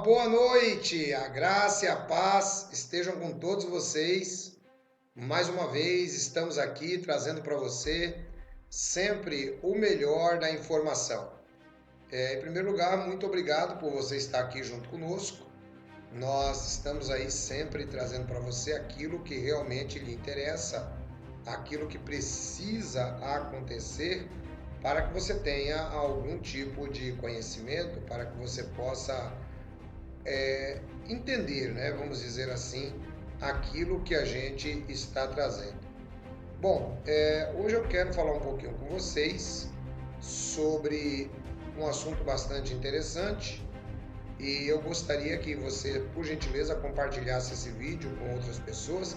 boa noite, a graça e a paz estejam com todos vocês. Mais uma vez estamos aqui trazendo para você sempre o melhor da informação. Em primeiro lugar, muito obrigado por você estar aqui junto conosco. Nós estamos aí sempre trazendo para você aquilo que realmente lhe interessa, aquilo que precisa acontecer para que você tenha algum tipo de conhecimento, para que você possa entender, né? Vamos dizer assim, aquilo que a gente está trazendo. Bom, hoje eu quero falar um pouquinho com vocês sobre um assunto bastante interessante e eu gostaria que você, por gentileza, compartilhasse esse vídeo com outras pessoas.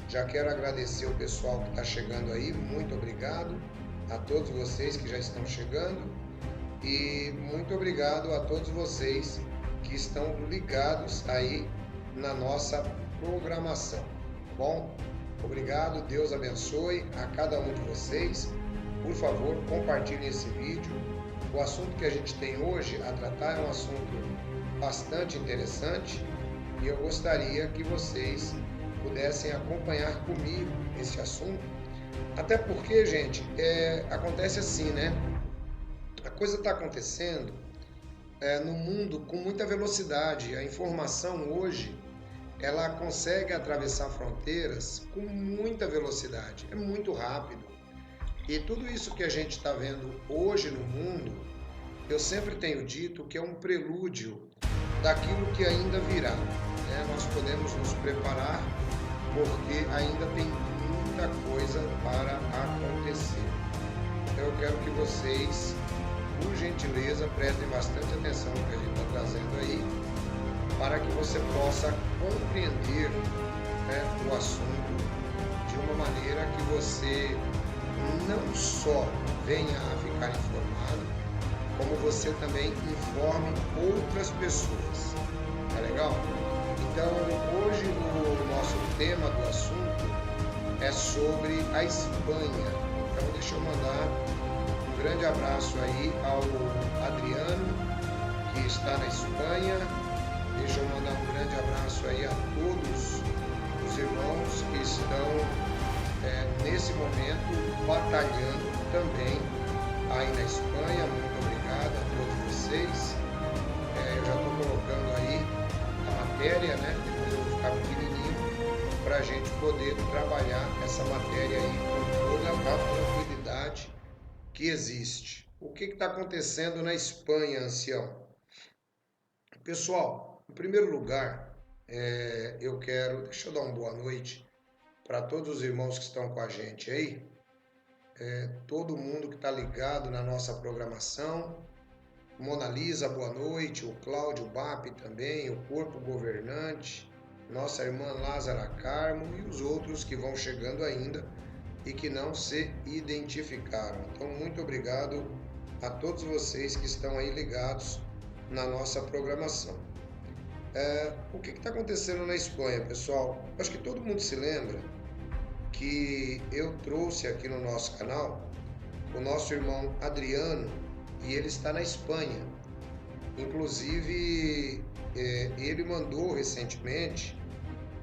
Já quero agradecer o pessoal que está chegando aí, muito obrigado a todos vocês que já estão chegando e muito obrigado a todos vocês que estão ligados aí na nossa programação. Bom, obrigado, Deus abençoe a cada um de vocês. Por favor, compartilhem esse vídeo. O assunto que a gente tem hoje a tratar é um assunto bastante interessante e eu gostaria que vocês pudessem acompanhar comigo esse assunto. Até porque, gente, acontece assim, né? A coisa está acontecendo no mundo com muita velocidade. A informação hoje, ela consegue atravessar fronteiras com muita velocidade. É muito rápido. E tudo isso que a gente está vendo hoje no mundo, eu sempre tenho dito que é um prelúdio daquilo que ainda virá, né? Nós podemos nos preparar porque ainda tem muita coisa para acontecer. Então eu quero que vocês, por gentileza, prestem bastante atenção no que a gente está trazendo aí, para que você possa compreender, né, o assunto de uma maneira que você não só venha a ficar informado, como você também informe outras pessoas. Tá legal? Então, hoje o nosso tema do assunto é sobre a Espanha. Então, deixa eu mandar um grande abraço aí ao Adriano, que está na Espanha. Deixa eu mandar um grande abraço aí a todos os irmãos que estão nesse momento batalhando também aí na Espanha. Muito obrigado a todos vocês. Eu já estou colocando aí a matéria, né? Depois eu vou ficar pequenininho para a gente poder trabalhar essa matéria aí com toda a tranquilidade que existe. O que está acontecendo na Espanha, ancião? Pessoal, em primeiro lugar, deixa eu dar uma boa noite para todos os irmãos que estão com a gente aí, todo mundo que está ligado na nossa programação. Mona Lisa, boa noite, o Cláudio Bap também, o Corpo Governante, nossa irmã Lázara Carmo e os outros que vão chegando ainda e que não se identificaram. Então, muito obrigado a todos vocês que estão aí ligados na nossa programação. O que está acontecendo na Espanha, pessoal? Acho que todo mundo se lembra que eu trouxe aqui no nosso canal o nosso irmão Adriano e ele está na Espanha. Inclusive, ele mandou recentemente,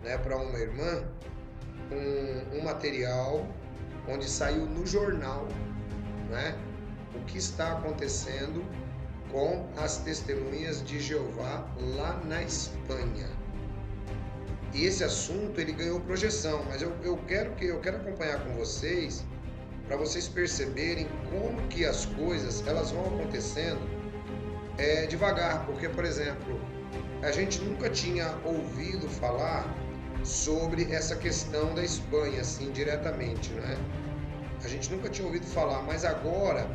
né, para uma irmã um material onde saiu no jornal, né, o que está acontecendo com as testemunhas de Jeová lá na Espanha. E esse assunto ele ganhou projeção, mas eu quero acompanhar com vocês para vocês perceberem como que as coisas elas vão acontecendo devagar, porque, por exemplo, a gente nunca tinha ouvido falar sobre essa questão da Espanha assim diretamente, né? A gente nunca tinha ouvido falar, mas agora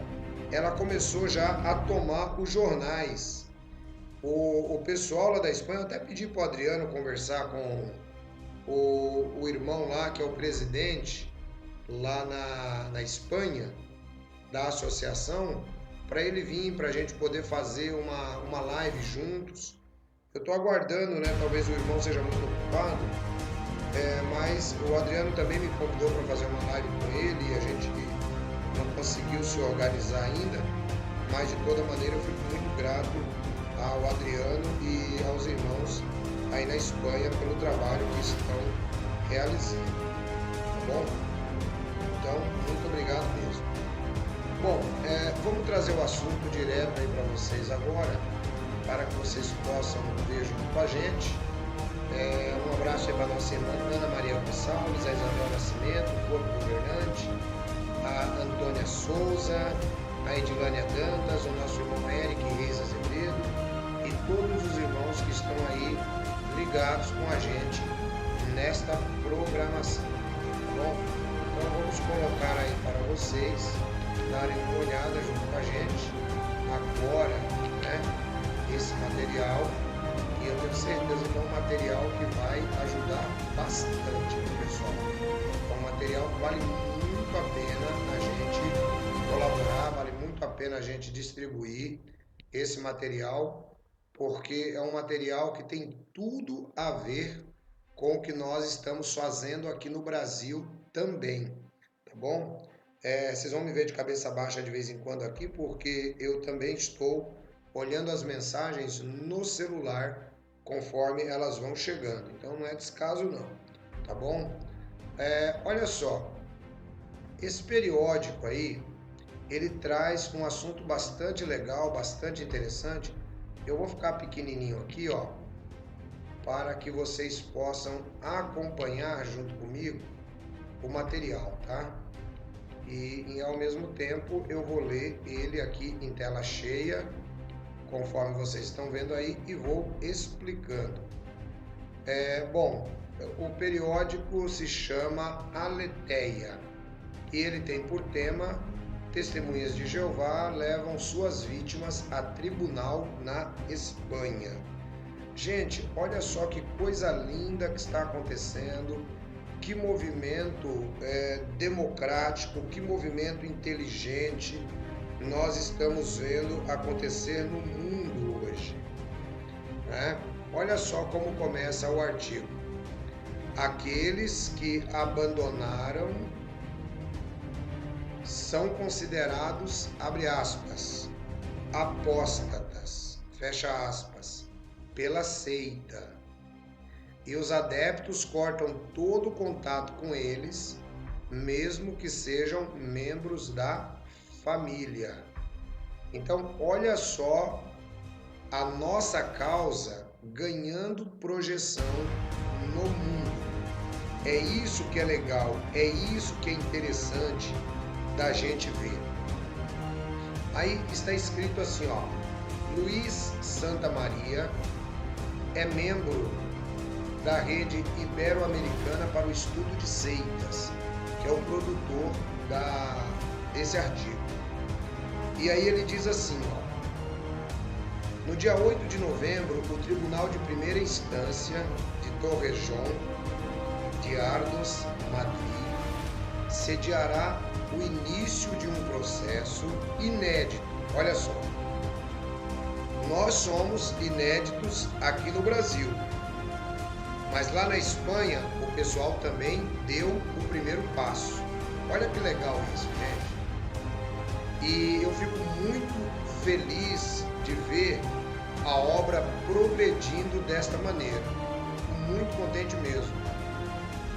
ela começou já a tomar os jornais. O pessoal lá da Espanha, eu até pedi para o Adriano conversar com o irmão lá, que é o presidente lá na Espanha, da associação, para ele vir, para a gente poder fazer uma live juntos. Eu estou aguardando, né? Talvez o irmão seja muito ocupado, mas o Adriano também me convidou para fazer uma live com ele e a gente não conseguiu se organizar ainda, mas de toda maneira eu fico muito grato ao Adriano e aos irmãos aí na Espanha pelo trabalho que estão realizando, tá bom? Então, muito obrigado mesmo. Bom, vamos trazer o assunto direto aí para vocês agora, para que vocês possam ver junto com a gente. Um abraço aí para a nossa irmã Ana Maria Gonçalves, a Isabel Nascimento, o Corpo Governante, a Antônia Souza, a Edilânia Dantas, o nosso irmão Eric Reis Azevedo e todos os irmãos que estão aí ligados com a gente nesta programação, tá bom? Então vamos colocar aí para vocês darem uma olhada junto com a gente agora, né, esse material, e eu tenho certeza que é um material que vai ajudar bastante, pessoal. É um material que vale muito a pena a gente colaborar, vale muito a pena a gente distribuir esse material, porque é um material que tem tudo a ver com o que nós estamos fazendo aqui no Brasil também, tá bom? Vocês vão me ver de cabeça baixa de vez em quando aqui, porque eu também estou olhando as mensagens no celular conforme elas vão chegando. Então não é descaso não, tá bom? Olha só, esse periódico aí, ele traz um assunto bastante legal, bastante interessante. Eu vou ficar pequenininho aqui, ó, para que vocês possam acompanhar junto comigo o material, tá? E ao mesmo tempo eu vou ler ele aqui em tela cheia, conforme vocês estão vendo aí, e vou explicando. Bom, o periódico se chama Aletheia e ele tem por tema: Testemunhas de Jeová levam suas vítimas a tribunal na Espanha. Gente, olha só que coisa linda que está acontecendo, que movimento democrático, que movimento inteligente nós estamos vendo acontecer no mundo hoje, né? Olha só como começa o artigo. Aqueles que abandonaram são considerados, abre aspas, apóstatas, fecha aspas, pela seita. E os adeptos cortam todo contato com eles, mesmo que sejam membros da família. Então, olha só a nossa causa ganhando projeção no mundo. É isso que é legal, é isso que é interessante da gente ver. Aí está escrito assim, ó: Luiz Santa Maria é membro da Rede Ibero-Americana para o Estudo de Seitas, que é o produtor desse artigo. E aí ele diz assim, ó: no dia 8 de novembro, o Tribunal de Primeira Instância de Torrejón de Ardoz, Madrid, sediará o início de um processo inédito. Olha só, nós somos inéditos aqui no Brasil, mas lá na Espanha o pessoal também deu o primeiro passo. Olha que legal isso, gente. E eu fico muito feliz de ver a obra progredindo desta maneira. Muito contente mesmo.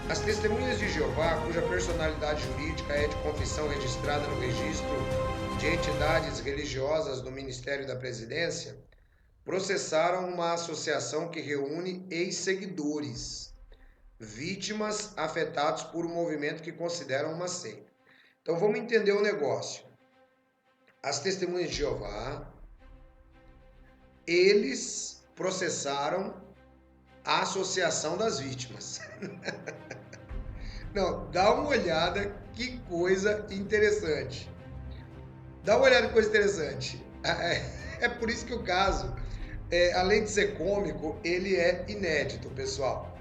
As Testemunhas de Jeová, cuja personalidade jurídica é de confissão registrada no registro de entidades religiosas do Ministério da Presidência, processaram uma associação que reúne ex-seguidores, vítimas afetados por um movimento que consideram uma seita. Então vamos entender o negócio. As Testemunhas de Jeová, eles processaram a associação das vítimas. Não, dá uma olhada, que coisa interessante. Dá uma olhada que coisa interessante. É por isso que o caso, além de ser cômico, ele é inédito, pessoal.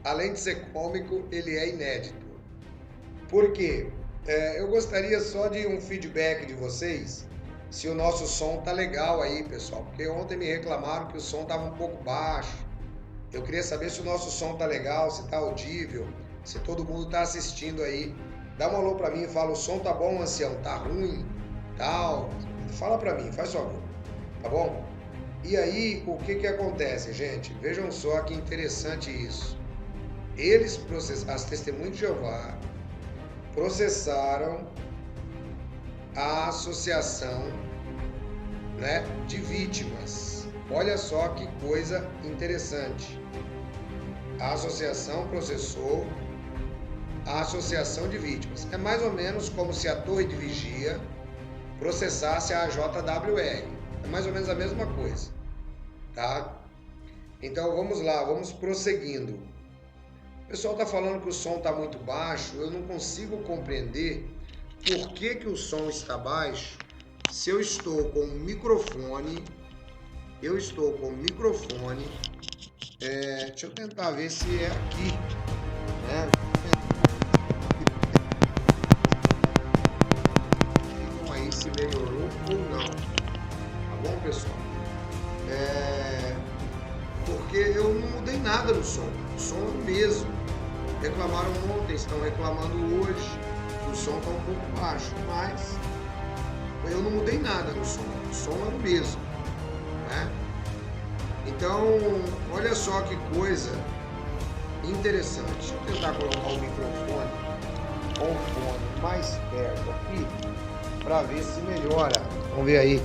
Além de ser cômico, ele é inédito. Por quê? Eu gostaria só de um feedback de vocês, se o nosso som tá legal aí, pessoal. Porque ontem me reclamaram que o som tava um pouco baixo. Eu queria saber se o nosso som tá legal, se tá audível, se todo mundo tá assistindo aí. Dá um alô pra mim e fala: o som tá bom, ancião? Tá ruim? Tal? Fala pra mim, faz favor. Tá bom? E aí, o que que acontece, gente? Vejam só que interessante isso. Eles as testemunhas de Jeová processaram a associação, né, de vítimas. Olha só que coisa interessante. A associação processou a associação de vítimas. É mais ou menos como se a Torre de Vigia processasse a JWR. É mais ou menos a mesma coisa, tá? Então vamos lá, vamos prosseguindo. O pessoal está falando que o som está muito baixo. Eu não consigo compreender por que que o som está baixo se eu estou com o microfone. Deixa eu tentar ver se é aqui, né? Digam aí se melhorou ou não, tá bom, pessoal? Porque eu não mudei nada no som, o som é o mesmo. Reclamaram ontem, estão reclamando hoje, o som está um pouco baixo, mas eu não mudei nada no som, o som é o mesmo, né? Então, olha só que coisa interessante. Deixa eu tentar colocar o microfone com o fone mais perto aqui para ver se melhora. Vamos ver aí.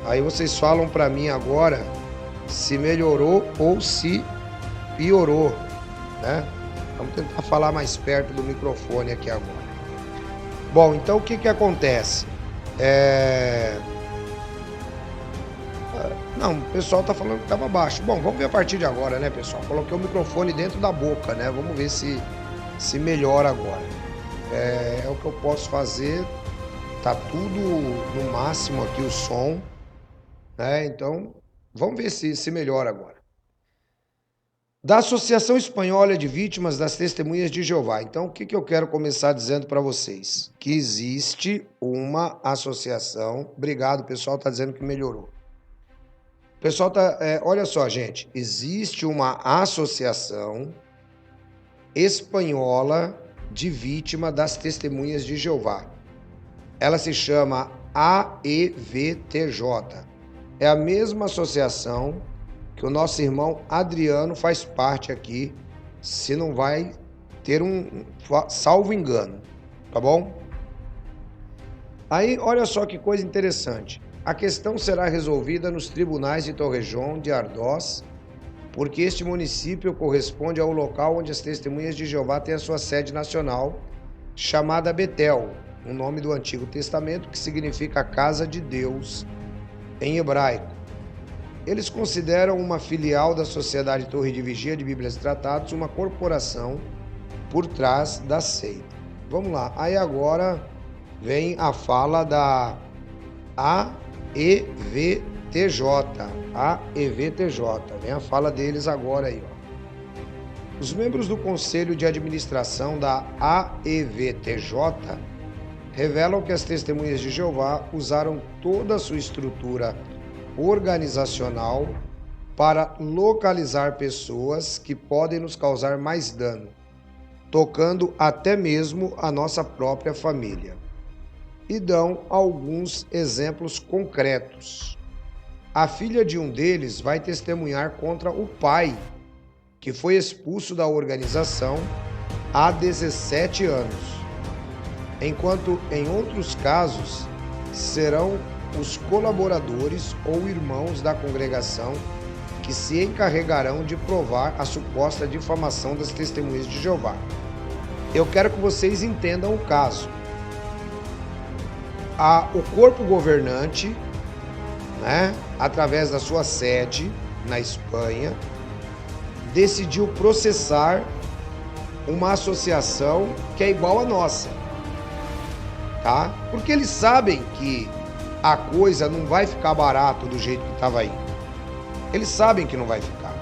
Aí vocês falam para mim agora se melhorou ou se piorou, né? Vamos tentar falar mais perto do microfone aqui agora. Bom, então o que que acontece? Não, o pessoal tá falando que tava baixo. Bom, vamos ver a partir de agora, né, pessoal? Coloquei o microfone dentro da boca, né? Vamos ver se melhora agora. É o que eu posso fazer. Tá tudo no máximo aqui o som, né? Então, vamos ver se melhora agora. Da Associação Espanhola de Vítimas das Testemunhas de Jeová. Então, o que que eu quero começar dizendo para vocês? Que existe uma associação. Obrigado, o pessoal tá dizendo que melhorou. O pessoal tá... olha só, gente. Existe uma associação espanhola de vítima das Testemunhas de Jeová. Ela se chama AEVTJ. É a mesma associação que o nosso irmão Adriano faz parte aqui, se não vai ter salvo engano, tá bom? Aí, olha só que coisa interessante. A questão será resolvida nos tribunais de Torrejón de Ardoz, porque este município corresponde ao local onde as Testemunhas de Jeová têm a sua sede nacional, chamada Betel, um nome do Antigo Testamento que significa Casa de Deus em hebraico. Eles consideram uma filial da Sociedade Torre de Vigia de Bíblias e Tratados uma corporação por trás da seita. Vamos lá, aí agora vem a fala da AEVTJ. Vem a fala deles agora aí, ó. Os membros do Conselho de Administração da AEVTJ revelam que as Testemunhas de Jeová usaram toda a sua estrutura organizacional para localizar pessoas que podem nos causar mais dano, tocando até mesmo a nossa própria família. E dão alguns exemplos concretos. A filha de um deles vai testemunhar contra o pai, que foi expulso da organização há 17 anos, enquanto em outros casos serão os colaboradores ou irmãos da congregação que se encarregarão de provar a suposta difamação das Testemunhas de Jeová. Eu quero que vocês entendam o caso. O corpo governante, né, através da sua sede na Espanha, decidiu processar uma associação que é igual à nossa, tá? Porque eles sabem que a coisa não vai ficar barato do jeito que estava aí. Eles sabem que não vai ficar.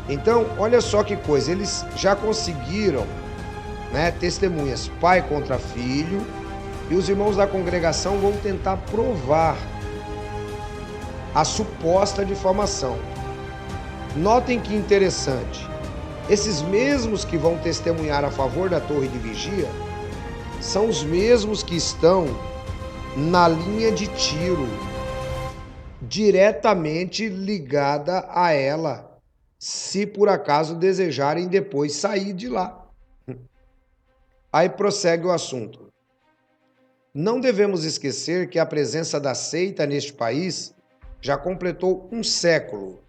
Então, olha só que coisa, eles já conseguiram, né, testemunhas pai contra filho, e os irmãos da congregação vão tentar provar a suposta difamação. Notem que interessante, esses mesmos que vão testemunhar a favor da Torre de Vigia são os mesmos que estão na linha de tiro diretamente ligada a ela, se por acaso desejarem depois sair de lá. Aí prossegue o assunto. Não devemos esquecer que a presença da seita neste país já completou um século.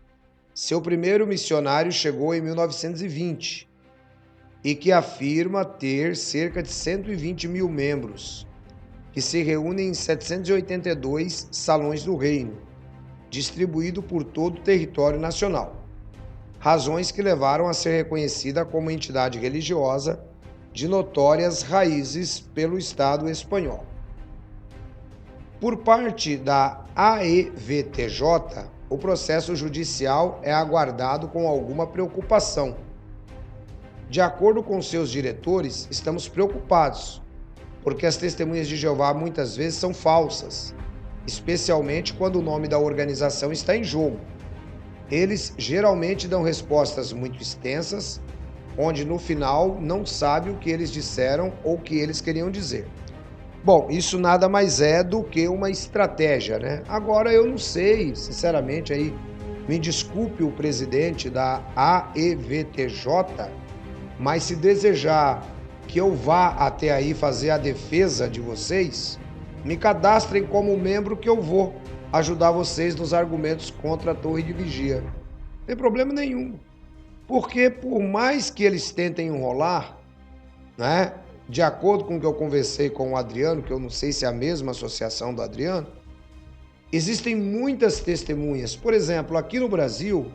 Seu primeiro missionário chegou em 1920 e que afirma ter cerca de 120 mil membros, que se reúnem em 782 salões do reino, distribuído por todo o território nacional. Razões que levaram a ser reconhecida como entidade religiosa de notórias raízes pelo Estado espanhol. Por parte da AEVTJ, o processo judicial é aguardado com alguma preocupação. De acordo com seus diretores, estamos preocupados, porque as testemunhas de Jeová muitas vezes são falsas, especialmente quando o nome da organização está em jogo. Eles geralmente dão respostas muito extensas, onde no final não sabe o que eles disseram ou o que eles queriam dizer. Bom, isso nada mais é do que uma estratégia, né? Agora eu não sei, sinceramente, aí me desculpe o presidente da AEVTJ, mas se desejar que eu vá até aí fazer a defesa de vocês, me cadastrem como membro que eu vou ajudar vocês nos argumentos contra a torre de vigia. Não tem problema nenhum. Porque por mais que eles tentem enrolar, né? De acordo com o que eu conversei com o Adriano, que eu não sei se é a mesma associação do Adriano, existem muitas testemunhas. Por exemplo, aqui no Brasil,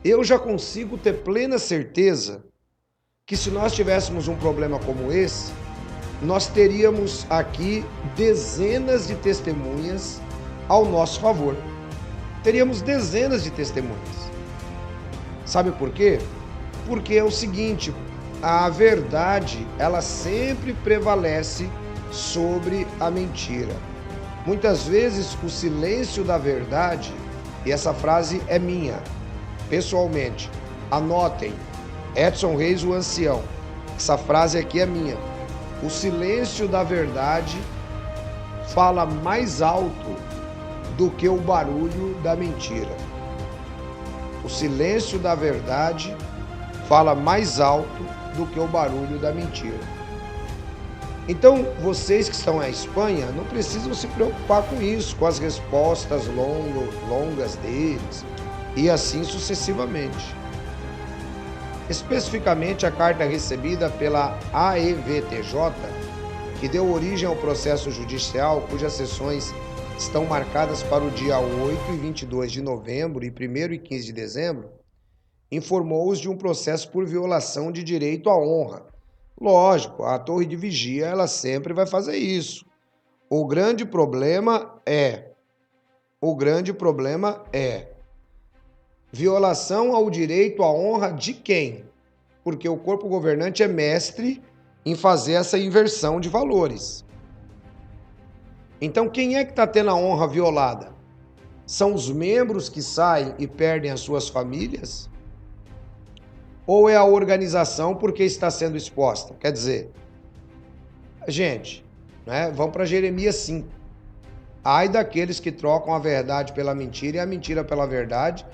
eu já consigo ter plena certeza que se nós tivéssemos um problema como esse, nós teríamos aqui dezenas de testemunhas ao nosso favor. Teríamos dezenas de testemunhas. Sabe por quê? Porque é o seguinte, a verdade, ela sempre prevalece sobre a mentira. Muitas vezes o silêncio da verdade, e essa frase é minha, pessoalmente, anotem, Edson Reis, o ancião, essa frase aqui é minha. O silêncio da verdade fala mais alto do que o barulho da mentira. O silêncio da verdade fala mais alto do que o barulho da mentira. Então, vocês que estão na Espanha, não precisam se preocupar com isso, com as respostas longas deles, e assim sucessivamente. Especificamente, a carta recebida pela AEVTJ, que deu origem ao processo judicial, cujas sessões estão marcadas para o dia 8 e 22 de novembro e 1º e 15 de dezembro, informou-os de um processo por violação de direito à honra. Lógico, a torre de vigia, ela sempre vai fazer isso. O grande problema é violação ao direito à honra de quem? Porque o corpo governante é mestre em fazer essa inversão de valores. Então, quem é que está tendo a honra violada? São os membros que saem e perdem as suas famílias? Ou é a organização porque está sendo exposta? Quer dizer, gente, né, vamos para Jeremias 5. Ai daqueles que trocam a verdade pela mentira e a mentira pela verdade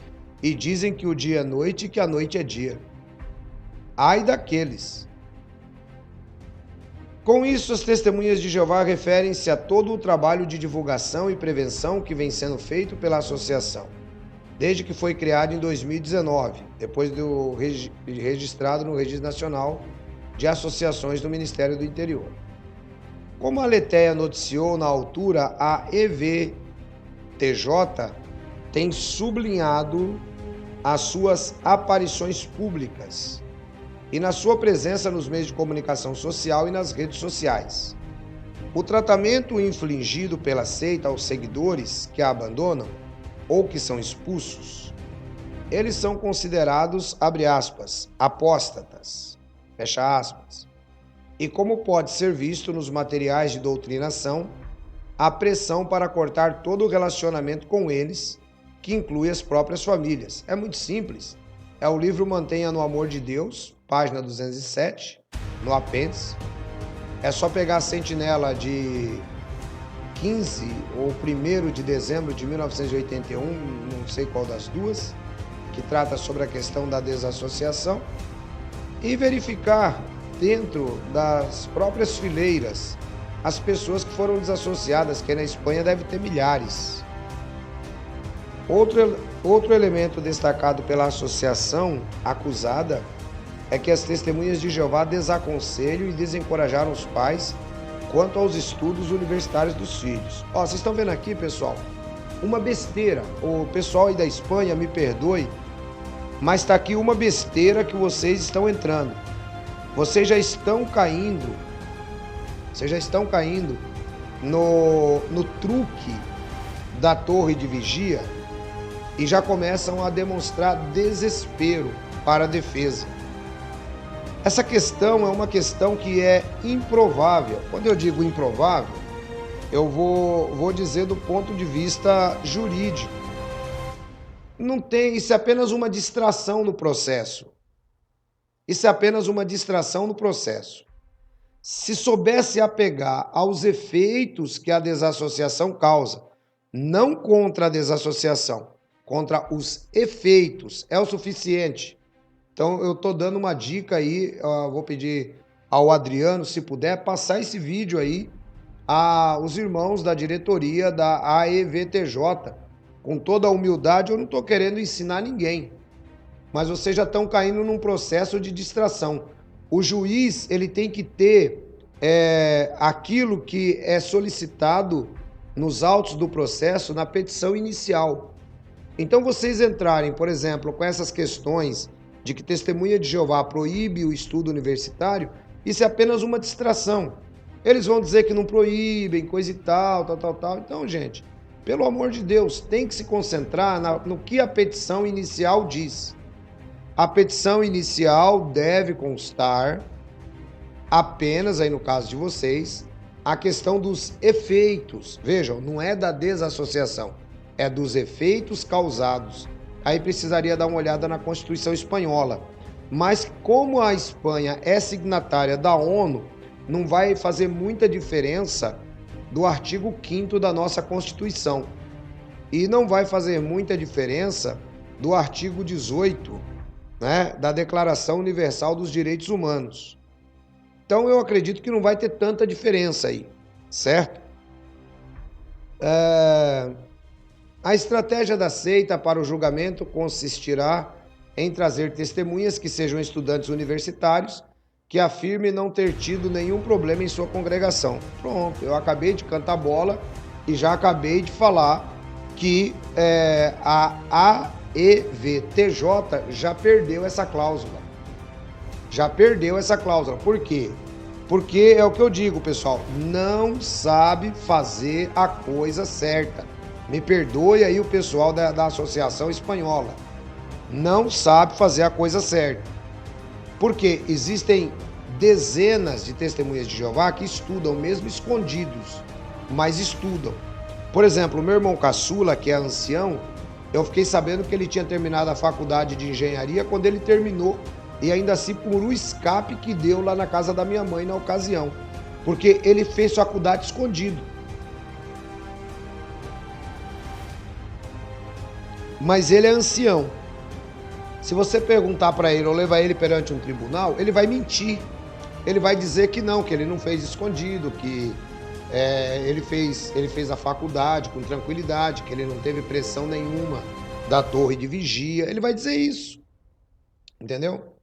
e dizem que o dia é noite e que a noite é dia. Ai daqueles. Com isso, as testemunhas de Jeová referem-se a todo o trabalho de divulgação e prevenção que vem sendo feito pela associação, desde que foi criado em 2019, depois do registrado no Registro Nacional de Associações do Ministério do Interior. Como a Aletheia noticiou na altura, a EVTJ tem sublinhado as suas aparições públicas e na sua presença nos meios de comunicação social e nas redes sociais. O tratamento infligido pela seita aos seguidores que a abandonam ou que são expulsos, eles são considerados, abre aspas, apóstatas, fecha aspas. E como pode ser visto nos materiais de doutrinação, a pressão para cortar todo o relacionamento com eles, que inclui as próprias famílias. É muito simples. É o livro Mantenha no Amor de Deus, página 207, no apêndice. É só pegar a sentinela de 15 ou 1º de dezembro de 1981, não sei qual das duas, que trata sobre a questão da desassociação, e verificar dentro das próprias fileiras as pessoas que foram desassociadas, que na Espanha deve ter milhares. Outro elemento destacado pela associação acusada é que as testemunhas de Jeová desaconselham e desencorajaram os pais quanto aos estudos universitários dos filhos. Ó, vocês estão vendo aqui, pessoal, uma besteira. O pessoal aí da Espanha, me perdoe, mas está aqui uma besteira que vocês estão entrando. Vocês já estão caindo no truque da torre de vigia e já começam a demonstrar desespero para a defesa. Essa questão é uma questão que é improvável. Quando eu digo improvável, eu vou dizer do ponto de vista jurídico. Não tem, isso é apenas uma distração no processo. Isso é apenas uma distração no processo. Se soubesse apegar aos efeitos que a desassociação causa, não contra a desassociação, contra os efeitos, é o suficiente. Então eu estou dando uma dica aí, vou pedir ao Adriano, se puder, passar esse vídeo aí aos irmãos da diretoria da AEVTJ. Com toda a humildade, eu não estou querendo ensinar ninguém, mas vocês já estão caindo num processo de distração. O juiz, ele tem que ter aquilo que é solicitado nos autos do processo na petição inicial. Então vocês entrarem, por exemplo, com essas questões de que Testemunha de Jeová proíbe o estudo universitário, isso é apenas uma distração. Eles vão dizer que não proíbem, coisa e tal. Então, gente, pelo amor de Deus, tem que se concentrar no que a petição inicial diz. A petição inicial deve constar apenas, aí no caso de vocês, a questão dos efeitos. Vejam, não é da desassociação, é dos efeitos causados. Aí precisaria dar uma olhada na Constituição Espanhola. Mas como a Espanha é signatária da ONU, não vai fazer muita diferença do artigo 5º da nossa Constituição. E não vai fazer muita diferença do artigo 18, né, da Declaração Universal dos Direitos Humanos. Então eu acredito que não vai ter tanta diferença aí, certo? A estratégia da seita para o julgamento consistirá em trazer testemunhas que sejam estudantes universitários que afirmem não ter tido nenhum problema em sua congregação. Pronto, eu acabei de cantar bola e já acabei de falar que a AEVTJ já perdeu essa cláusula. Já perdeu essa cláusula. Por quê? Porque é o que eu digo, pessoal, não sabe fazer a coisa certa. Me perdoe aí o pessoal da Associação Espanhola. Não sabe fazer a coisa certa. Porque existem dezenas de testemunhas de Jeová que estudam, mesmo escondidos, mas estudam. Por exemplo, o meu irmão caçula, que é ancião, eu fiquei sabendo que ele tinha terminado a faculdade de engenharia quando ele terminou, e ainda assim por um escape que deu lá na casa da minha mãe na ocasião, porque ele fez faculdade escondido. Mas ele é ancião. Se você perguntar para ele ou levar ele perante um tribunal, ele vai mentir. Ele vai dizer que não, que ele não fez escondido, que ele fez a faculdade com tranquilidade, que ele não teve pressão nenhuma da torre de vigia. Ele vai dizer isso. Entendeu?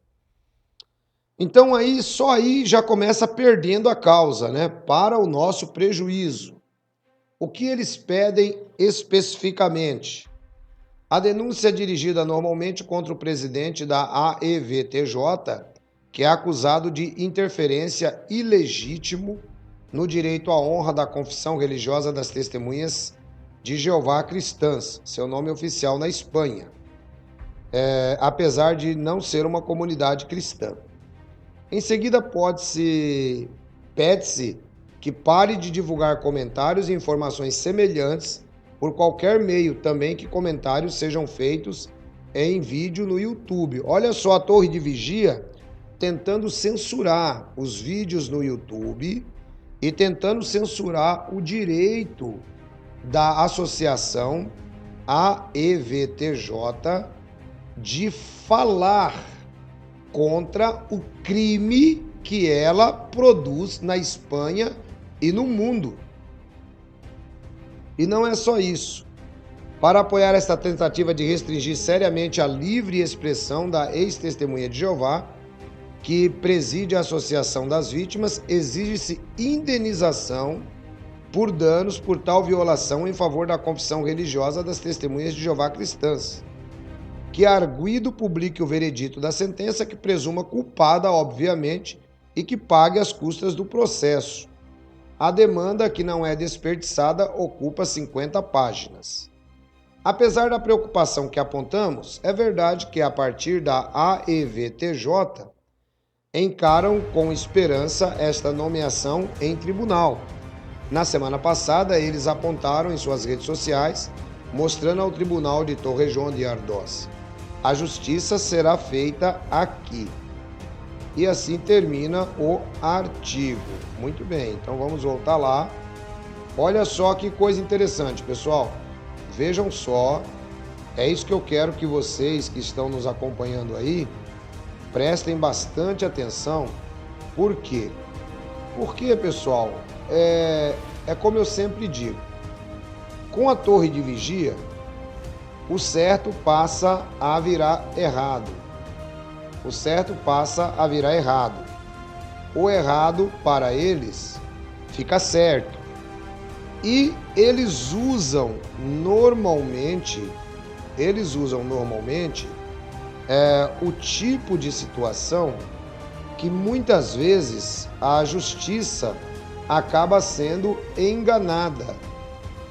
Então só aí já começa perdendo a causa, né? Para o nosso prejuízo. O que eles pedem especificamente? A denúncia é dirigida normalmente contra o presidente da AEVTJ, que é acusado de interferência ilegítimo no direito à honra da confissão religiosa das testemunhas de Jeová cristãs, seu nome oficial na Espanha, apesar de não ser uma comunidade cristã. Em seguida, pede-se que pare de divulgar comentários e informações semelhantes por qualquer meio, também que comentários sejam feitos em vídeo no YouTube. Olha só a torre de vigia tentando censurar os vídeos no YouTube e tentando censurar o direito da associação AEVTJ de falar contra o crime que ela produz na Espanha e no mundo. E não é só isso. Para apoiar esta tentativa de restringir seriamente a livre expressão da ex-testemunha de Jeová, que preside a Associação das Vítimas, exige-se indenização por danos por tal violação em favor da confissão religiosa das testemunhas de Jeová cristãs, que arguido publique o veredito da sentença que presuma culpada, obviamente, e que pague as custas do processo. A demanda, que não é desperdiçada, ocupa 50 páginas. Apesar da preocupação que apontamos, é verdade que, a partir da AEVTJ, encaram com esperança esta nomeação em tribunal. Na semana passada, eles apontaram em suas redes sociais, mostrando ao Tribunal de Torrejón de Ardoz: a justiça será feita aqui. E assim termina o artigo. Muito bem, então vamos voltar lá. Olha só que coisa interessante, pessoal. Vejam só, é isso que eu quero que vocês que estão nos acompanhando aí prestem bastante atenção. Por quê? Porque, pessoal, é como eu sempre digo, com a torre de vigia, o certo passa a virar errado. O certo passa a virar errado. O errado, para eles, fica certo. E eles usam normalmente o tipo de situação que muitas vezes a justiça acaba sendo enganada.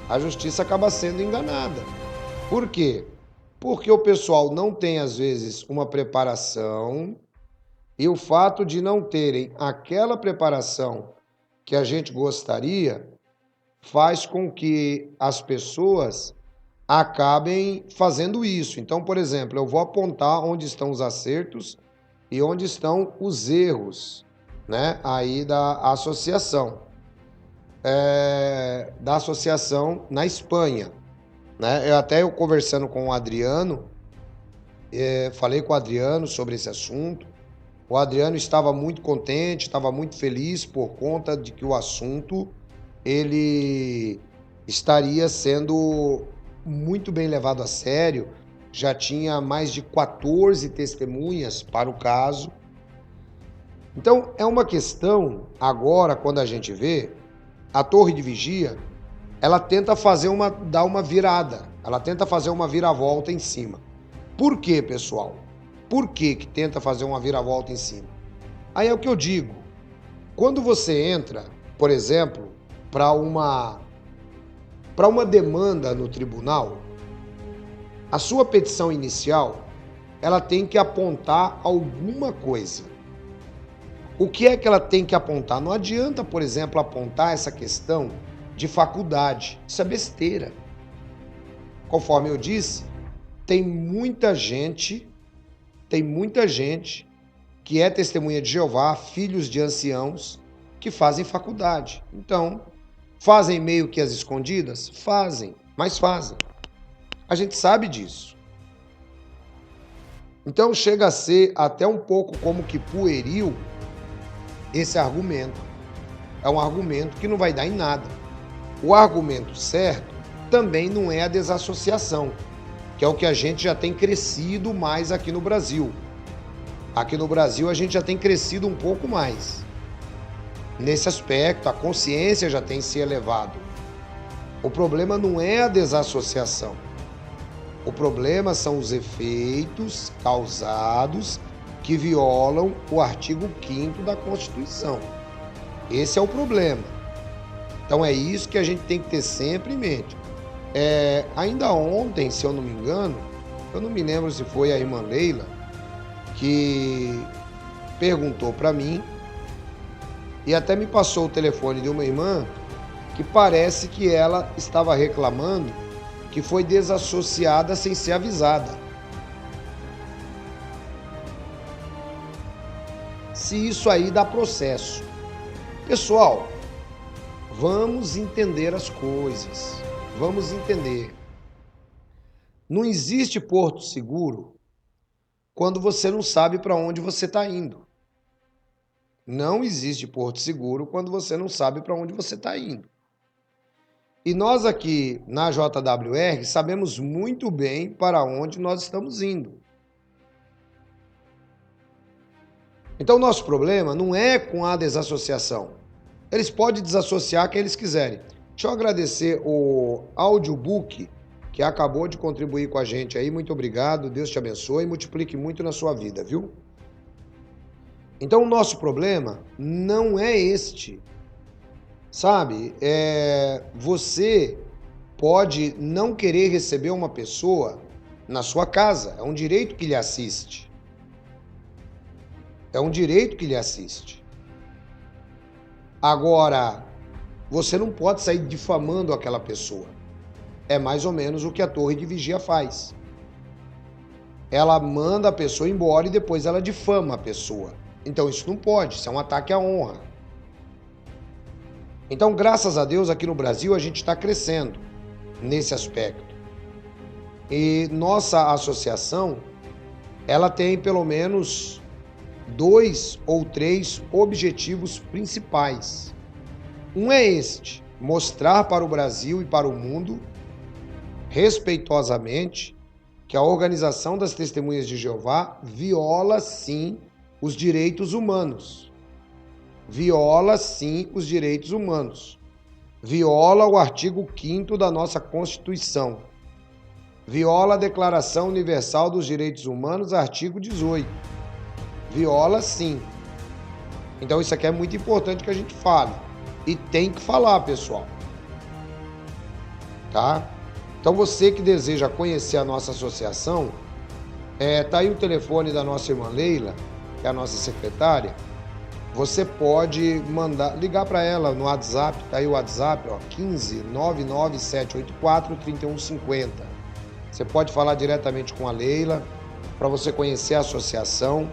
A justiça acaba sendo enganada. Por quê? Porque o pessoal não tem, às vezes, uma preparação, e o fato de não terem aquela preparação que a gente gostaria faz com que as pessoas acabem fazendo isso. Então, por exemplo, eu vou apontar onde estão os acertos e onde estão os erros, né, aí da associação na Espanha, né? Eu conversando com o Adriano, falei com o Adriano sobre esse assunto. O Adriano estava muito contente, estava muito feliz por conta de que o assunto ele estaria sendo muito bem levado a sério. Já tinha mais de 14 testemunhas para o caso. Então, é uma questão, agora, quando a gente vê, a torre de vigia, ela tenta dar uma virada, ela tenta fazer uma viravolta em cima. Por quê, pessoal? Por que tenta fazer uma viravolta em cima? Aí é o que eu digo. Quando você entra, por exemplo, para uma demanda no tribunal, a sua petição inicial, ela tem que apontar alguma coisa. O que é que ela tem que apontar? Não adianta, por exemplo, apontar essa questão de faculdade. Isso é besteira. Conforme eu disse, tem muita gente que é testemunha de Jeová, filhos de anciãos, que fazem faculdade. Então, fazem meio que as escondidas? Fazem, mas fazem. A gente sabe disso. Então, chega a ser até um pouco como que pueril esse argumento. É um argumento que não vai dar em nada. O argumento certo também não é a desassociação, que é o que a gente já tem crescido mais aqui no Brasil. Aqui no Brasil a gente já tem crescido um pouco mais. Nesse aspecto, a consciência já tem se elevado. O problema não é a desassociação. O problema são os efeitos causados que violam o artigo 5º da Constituição. Esse é o problema. Então é isso que a gente tem que ter sempre em mente. Ainda ontem, se eu não me engano, eu não me lembro se foi a irmã Leila que perguntou para mim e até me passou o telefone de uma irmã que parece que ela estava reclamando que foi desassociada sem ser avisada. Se isso aí dá processo. Pessoal, Vamos entender as coisas. Vamos entender. Não existe porto seguro quando você não sabe para onde você está indo. Não existe porto seguro quando você não sabe para onde você está indo. E nós aqui na JWR sabemos muito bem para onde nós estamos indo. Então, nosso problema não é com a desassociação. Eles podem desassociar quem eles quiserem. Deixa eu agradecer o Audiobook, que acabou de contribuir com a gente aí. Muito obrigado, Deus te abençoe e multiplique muito na sua vida, viu? Então, o nosso problema não é este. Sabe, você pode não querer receber uma pessoa na sua casa. É um direito que lhe assiste. É um direito que lhe assiste. Agora, você não pode sair difamando aquela pessoa. É mais ou menos o que a torre de vigia faz. Ela manda a pessoa embora e depois ela difama a pessoa. Então isso não pode, isso é um ataque à honra. Então, graças a Deus, aqui no Brasil a gente está crescendo nesse aspecto. E nossa associação, ela tem pelo menos 2 ou 3 objetivos principais. Um é este: mostrar para o Brasil e para o mundo, respeitosamente, que a Organização das Testemunhas de Jeová viola sim os direitos humanos. Viola sim os direitos humanos. Viola o artigo 5º da nossa Constituição. Viola a Declaração Universal dos Direitos Humanos, artigo 18. Viola sim. Então isso aqui é muito importante que a gente fale. E tem que falar, pessoal. Tá? Então você que deseja conhecer a nossa associação, tá aí o telefone da nossa irmã Leila, que é a nossa secretária. Você pode ligar para ela no WhatsApp, tá aí o WhatsApp, ó, 15 99784 3150. Você pode falar diretamente com a Leila para você conhecer a associação.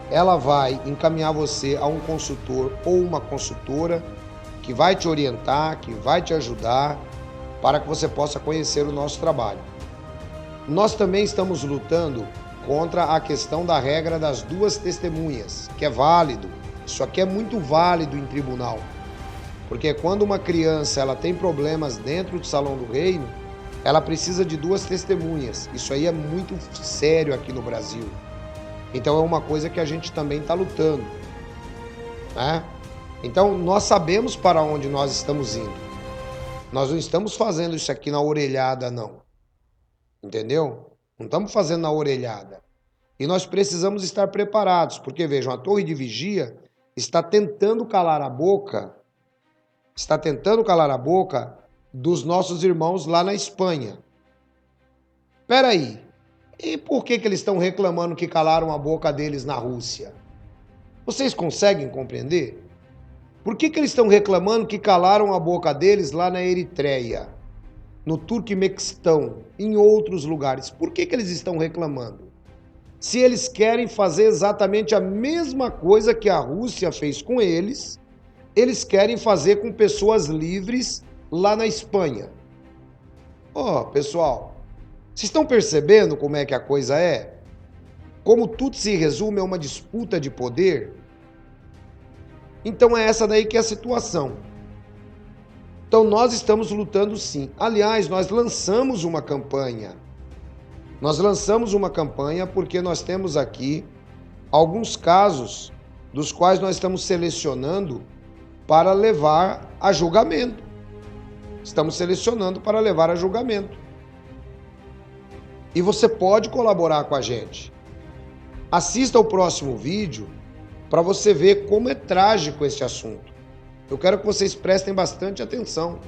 Ela vai encaminhar você a um consultor ou uma consultora que vai te orientar, que vai te ajudar para que você possa conhecer o nosso trabalho. Nós também estamos lutando contra a questão da regra das 2 testemunhas, que é válido. Isso aqui é muito válido em tribunal. Porque quando uma criança ela tem problemas dentro do Salão do Reino, ela precisa de 2 testemunhas. Isso aí é muito sério aqui no Brasil. Então é uma coisa que a gente também está lutando, né? Então nós sabemos para onde nós estamos indo. Nós não estamos fazendo isso aqui na orelhada, não. Entendeu? Não estamos fazendo na orelhada. E nós precisamos estar preparados, porque vejam, a torre de vigia está tentando calar a boca, dos nossos irmãos lá na Espanha. Espera aí. E por que eles estão reclamando que calaram a boca deles na Rússia? Vocês conseguem compreender? Por que eles estão reclamando que calaram a boca deles lá na Eritreia, no Turquemequistão, em outros lugares? Por que eles estão reclamando? Se eles querem fazer exatamente a mesma coisa que a Rússia fez com eles querem fazer com pessoas livres lá na Espanha. Pessoal, vocês estão percebendo como é que a coisa é? Como tudo se resume a uma disputa de poder? Então é essa daí que é a situação. Então nós estamos lutando sim. Aliás, nós lançamos uma campanha. Porque nós temos aqui alguns casos dos quais nós estamos selecionando para levar a julgamento. E você pode colaborar com a gente. Assista ao próximo vídeo para você ver como é trágico esse assunto. Eu quero que vocês prestem bastante atenção.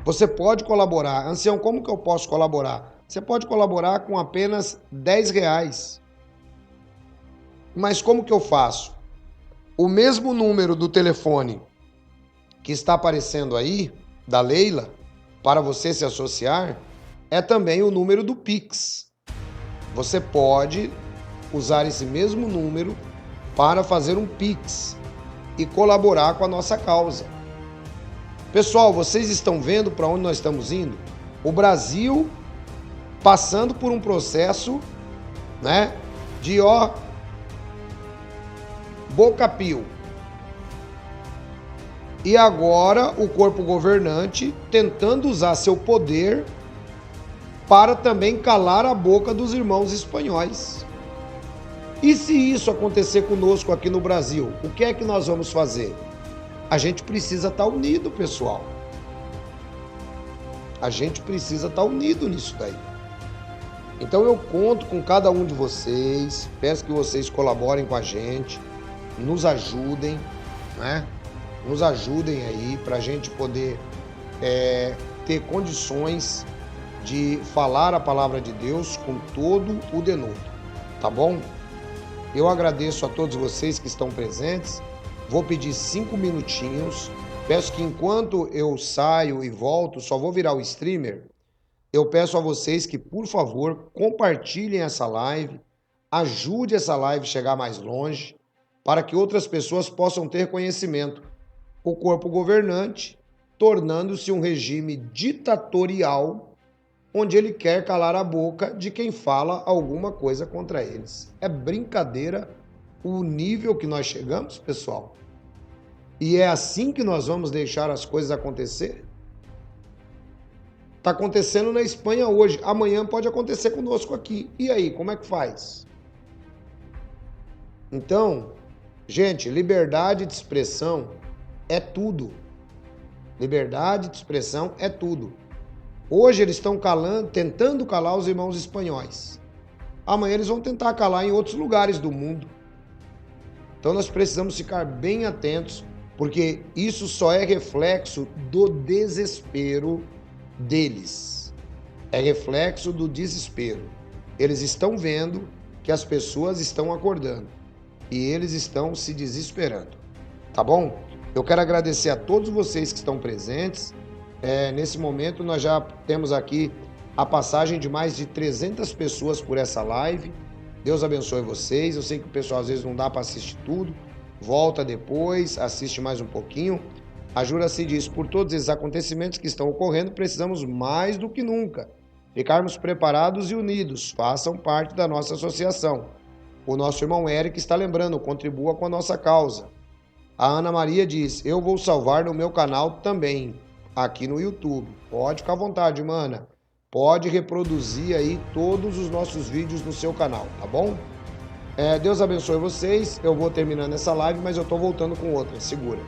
Você pode colaborar. Ancião, como que eu posso colaborar? Você pode colaborar com apenas R$10. Mas como que eu faço? O mesmo número do telefone que está aparecendo aí, da Leila, para você se associar, é também o número do Pix. Você pode usar esse mesmo número para fazer um Pix e colaborar com a nossa causa. Pessoal, vocês estão vendo para onde nós estamos indo? O Brasil passando por um processo, né, de boca-pio. E agora o corpo governante tentando usar seu poder para também calar a boca dos irmãos espanhóis. E se isso acontecer conosco aqui no Brasil, o que é que nós vamos fazer? A gente precisa estar unido, pessoal. A gente precisa estar unido nisso daí. Então eu conto com cada um de vocês, peço que vocês colaborem com a gente, nos ajudem, né? Nos ajudem aí para a gente poder ter condições de falar a palavra de Deus com todo o denodo, tá bom? Eu agradeço a todos vocês que estão presentes, vou pedir 5 minutinhos, peço que enquanto eu saio e volto, só vou virar o streamer, eu peço a vocês que, por favor, compartilhem essa live, ajude essa live a chegar mais longe, para que outras pessoas possam ter conhecimento. O corpo governante tornando-se um regime ditatorial, onde ele quer calar a boca de quem fala alguma coisa contra eles. É brincadeira o nível que nós chegamos, pessoal? E é assim que nós vamos deixar as coisas acontecer? Está acontecendo na Espanha hoje, amanhã pode acontecer conosco aqui. E aí, como é que faz? Então, gente, liberdade de expressão é tudo. Liberdade de expressão é tudo. Hoje eles estão tentando calar os irmãos espanhóis. Amanhã eles vão tentar calar em outros lugares do mundo. Então nós precisamos ficar bem atentos, porque isso só é reflexo do desespero deles. É reflexo do desespero. Eles estão vendo que as pessoas estão acordando e eles estão se desesperando. Tá bom? Eu quero agradecer a todos vocês que estão presentes. Nesse momento nós já temos aqui a passagem de mais de 300 pessoas por essa live. Deus abençoe vocês. Eu sei que o pessoal às vezes não dá para assistir tudo. Volta depois, assiste mais um pouquinho. A Juraci diz, por todos esses acontecimentos que estão ocorrendo, precisamos mais do que nunca ficarmos preparados e unidos. Façam parte da nossa associação. O nosso irmão Eric está lembrando, contribua com a nossa causa. A Ana Maria diz, eu vou salvar no meu canal também, aqui no YouTube. Pode ficar à vontade, mana. Pode reproduzir aí todos os nossos vídeos no seu canal, tá bom? Deus abençoe vocês. Eu vou terminando essa live, mas eu tô voltando com outra. Segura.